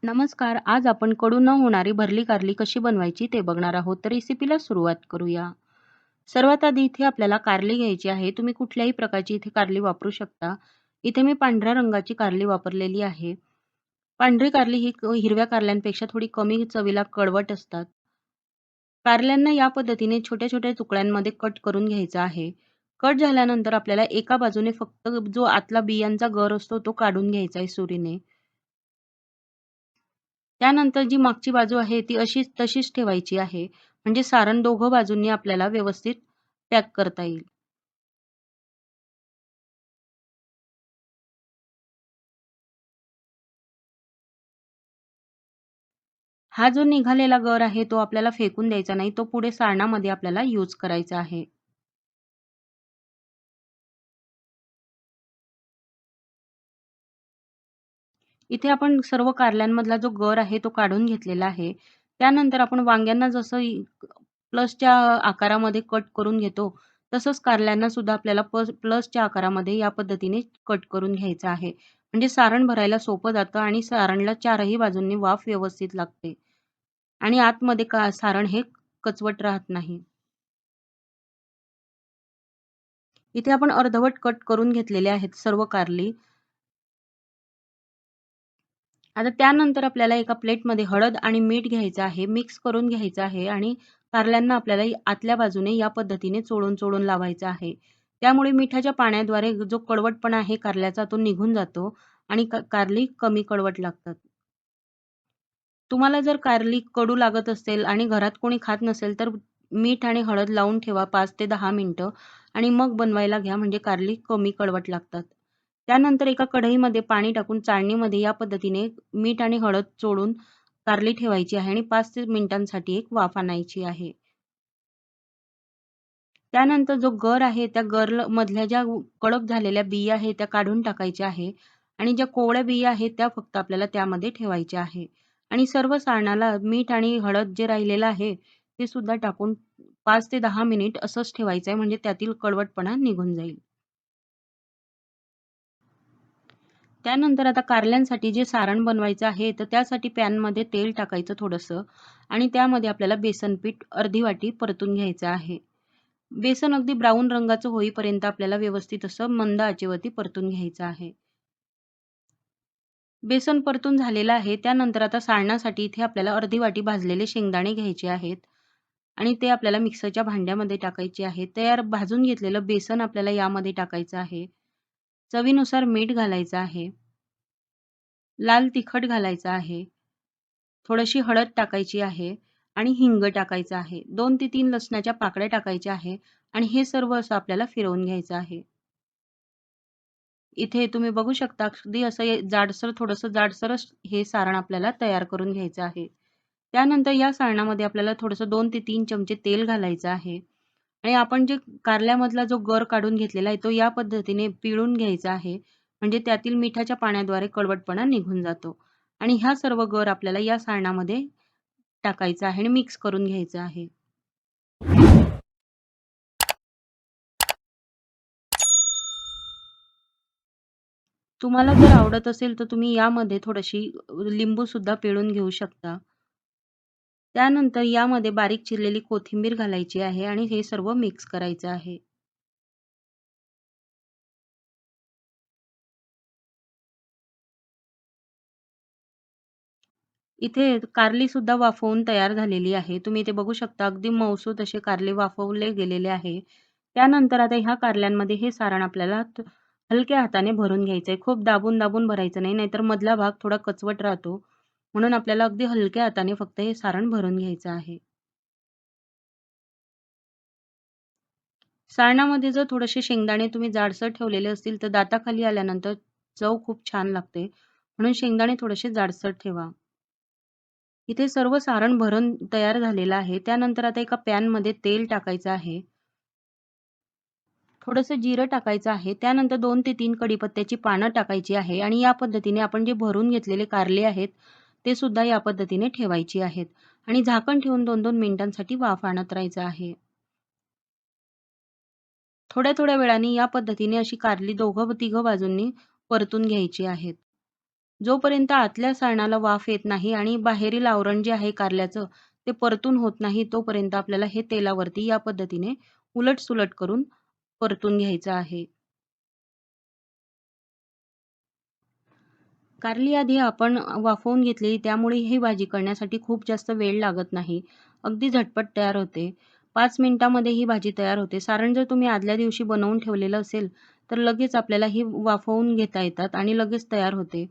नमस्कार. आज आपण कडू न होणारी भरली कारली कशी बनवायची ते बघणार आहोत. तर रेसिपीला सुरुवात करूया. सर्वात आधी इथे आपल्याला कारली घ्यायची आहे. तुम्ही कुठल्याही प्रकारची इथे कारली वापरू शकता. इथे मी पांढऱ्या रंगाची कारली वापरलेली आहे. पांढरी कारली ही हिरव्या कारल्यांपेक्षा थोडी कमी चवीला कडवट असतात. कारल्यांना या पद्धतीने छोट्या-छोट्या तुकड्यांमध्ये कट करून घ्यायचं आहे. कट झाल्यानंतर आपल्याला एका बाजूने फक्त जो आतला बियांचा गर असतो तो काढून घ्यायचा आहे सुरीने. त्यानंतर जी मागची बाजू आहे ती अशीच तशीच ठेवायची आहे. म्हणजे सारण दोघं बाजूंनी आपल्याला व्यवस्थित पॅक करता येईल. हा जो निघालेला गर आहे तो आपल्याला फेकून द्यायचा नाही. तो पुढे सारणामध्ये आपल्याला यूज करायचा आहे. इथे आपण सर्व कारल्यांमधला जो गर आहे तो काढून घेतलेला आहे. त्यानंतर आपण वांग्यांना जसं प्लसच्या आकारामध्ये कट करून घेतो, तसंच कारल्यांना सुद्धा आपल्याला प्लसच्या आकारामध्ये या पद्धतीने कट करून घ्यायचं आहे. म्हणजे सारण भरायला सोपं जातं आणि सारणला चारही बाजूंनी वाफ व्यवस्थित लागते आणि आतमध्ये सारण हे कचवट राहत नाही. इथे आपण अर्धवट कट करून घेतलेले आहेत सर्व कारली. आता त्यानंतर आपल्याला एका प्लेटमध्ये हळद आणि मीठ घ्यायचं आहे, मिक्स करून घ्यायचं आहे आणि कारल्यांना आपल्याला आतल्या बाजूने या पद्धतीने चोळून-चोळून लावायचं आहे. त्यामुळे मिठाच्या पाण्याद्वारे जो कडवटपणा आहे कारल्याचा तो निघून जातो आणि कारली कमी कडवट लागतात. तुम्हाला जर कारली कडू लागत असेल आणि घरात कोणी खात नसेल, तर मीठ आणि हळद लावून ठेवा 5 ते 10 मिनिटं आणि मग बनवायला घ्या म्हणजे कारली कमी कडवट लागतात. त्यानंतर एका कढईमध्ये पाणी टाकून चाळणीमध्ये या पद्धतीने मीठ आणि हळद चोळून कारली ठेवायची आहे आणि 5 ते मिनिटांसाठी एक वाफ आणायची आहे. त्यानंतर जो गर आहे त्या मधल्या ज्या कडक झालेल्या बिया आहेत त्या काढून टाकायच्या आहे आणि ज्या कोवळ्या बिया आहेत त्या फक्त आपल्याला त्यामध्ये ठेवायच्या आहे आणि सर्व सारणाला मीठ आणि हळद जे राहिलेलं आहे ते सुद्धा टाकून 5 ते 10 मिनिट असंच ठेवायचं आहे म्हणजे त्यातील कडवटपणा निघून जाईल. त्यानंतर आता कारल्यांसाठी जे सारण बनवायचं आहे तर त्यासाठी पॅनमध्ये तेल टाकायचं थोडंसं आणि त्यामध्ये आपल्याला बेसन पीठ अर्धी वाटी परतून घ्यायचं आहे. बेसन अगदी ब्राऊन रंगाचं होईपर्यंत आपल्याला व्यवस्थित असं मंद आचेवरती परतून घ्यायचं आहे. बेसन परतून झालेलं आहे. त्यानंतर आता सारणासाठी इथे आपल्याला अर्धी वाटी भाजलेले शेंगदाणे घ्यायचे आहेत आणि ते आपल्याला मिक्सरच्या भांड्यामध्ये टाकायचे आहे. तयार भाजून घेतलेलं बेसन आपल्याला यामध्ये टाकायचं आहे. चवीनुसार मीठ घालायचं आहे. लाल तिखट घालायचं आहे. थोडीशी हळद टाकायची आहे आणि हिंग टाकायचं आहे. 2 ते 3 लसणाच्या पाकळ्या टाकायच्या आहे आणि हे सर्व असं आपल्याला फिरवून घ्यायचं आहे. इथे तुम्ही बघू शकता अगदी असं जाडसर थोडंसं जाडसरच हे सारण आपल्याला तयार करून घ्यायचं आहे. त्यानंतर या सारणामध्ये आपल्याला थोडंसं 2 ते 3 चमचे तेल घालायचं आहे आणि आपण जे कारल्यामधला जो गर काढून घेतलेला आहे तो या पद्धतीने पिळून घ्यायचा आहे. म्हणजे त्यातील मिठाच्या पाण्याद्वारे कडवटपणा निघून जातो आणि हा सर्व गर आपल्याला या सारणामध्ये टाकायचा आहे आणि मिक्स करून घ्यायचं आहे. तुम्हाला जर आवडत असेल तर तुम्ही यामध्ये थोडीशी लिंबू सुद्धा पिळून घेऊ शकता. त्यानंतर यामध्ये बारीक चिरलेली कोथिंबीर घालायची आहे आणि हे सर्व मिक्स करायचं आहे. इथे कारली सुद्धा वाफवून तयार झालेली आहे. तुम्ही इथे बघू शकता अगदी मऊसूत असे कारले वाफवले गेलेले आहे. त्यानंतर आता ह्या कारल्यांमध्ये हे सारण आपल्याला हलक्या हाताने भरून घ्यायचंय. खूप दाबून-दाबून भरायचं नाही, नाहीतर मधला भाग थोडा कचवट राहतो. म्हणून आपल्याला अगदी हलक्या हाताने फक्त हे सारण भरून घ्यायचं आहे. सारणामध्ये जर थोडेसे शेंगदाणे तुम्ही जाडसर ठेवलेले असतील, तर दाताखाली आल्यानंतर चव खूप छान लागते. म्हणून शेंगदाणे थोडेसे जाडसर ठेवा. इथे सर्व सारण भरून तयार झालेलं आहे. त्यानंतर आता एका पॅनमध्ये तेल टाकायचं आहे. थोडंसं जिरं टाकायचं आहे. त्यानंतर 2 ते 3 कढीपत्त्याची पानं टाकायची आहे आणि या पद्धतीने आपण जे भरून घेतलेले कारले आहेत, ते सुद्धा या पद्धतीने ठेवायची आहेत आणि झाकण ठेवून 2-2 मिनिटांसाठी वाफ आणत राहायचं आहे. थोड्या-थोड्या वेळाने या पद्धतीने अशी कारली दोघं-तिघं बाजूंनी परतून घ्यायची आहेत. जोपर्यंत आतल्या सारणाला वाफ येत नाही आणि बाहेरील आवरण जे आहे कारल्याचं ते परतून होत नाही, तोपर्यंत आपल्याला हे तेलावरती या पद्धतीने उलट-सुलट करून परतून घ्यायचं आहे. कारली आधी आपण वाफवून घेतलेली, त्यामुळे ही भाजी करण्यासाठी खूप जास्त वेळ लागत नाही. अगदी झटपट तयार होते. 5 मिनिटांमध्ये ही भाजी तयार होते. सारण जर तुम्ही आदल्या दिवशी बनवून ठेवलेलं असेल, तर लगेच आपल्याला ही वाफवून घेता येतात आणि लगेच तयार होते.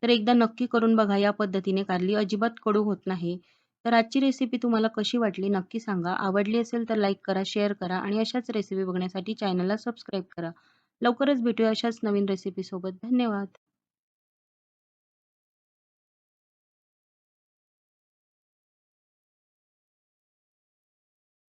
तर एकदा नक्की करून बघा. या पद्धतीने कारली अजिबात कडू होत नाही. तर आजची रेसिपी तुम्हाला कशी वाटली नक्की सांगा. आवडली असेल तर लाईक करा, शेअर करा आणि अशाच रेसिपी बघण्यासाठी चॅनलला सबस्क्राईब करा. लवकरच भेटूया अशाच नवीन रेसिपीसोबत. धन्यवाद.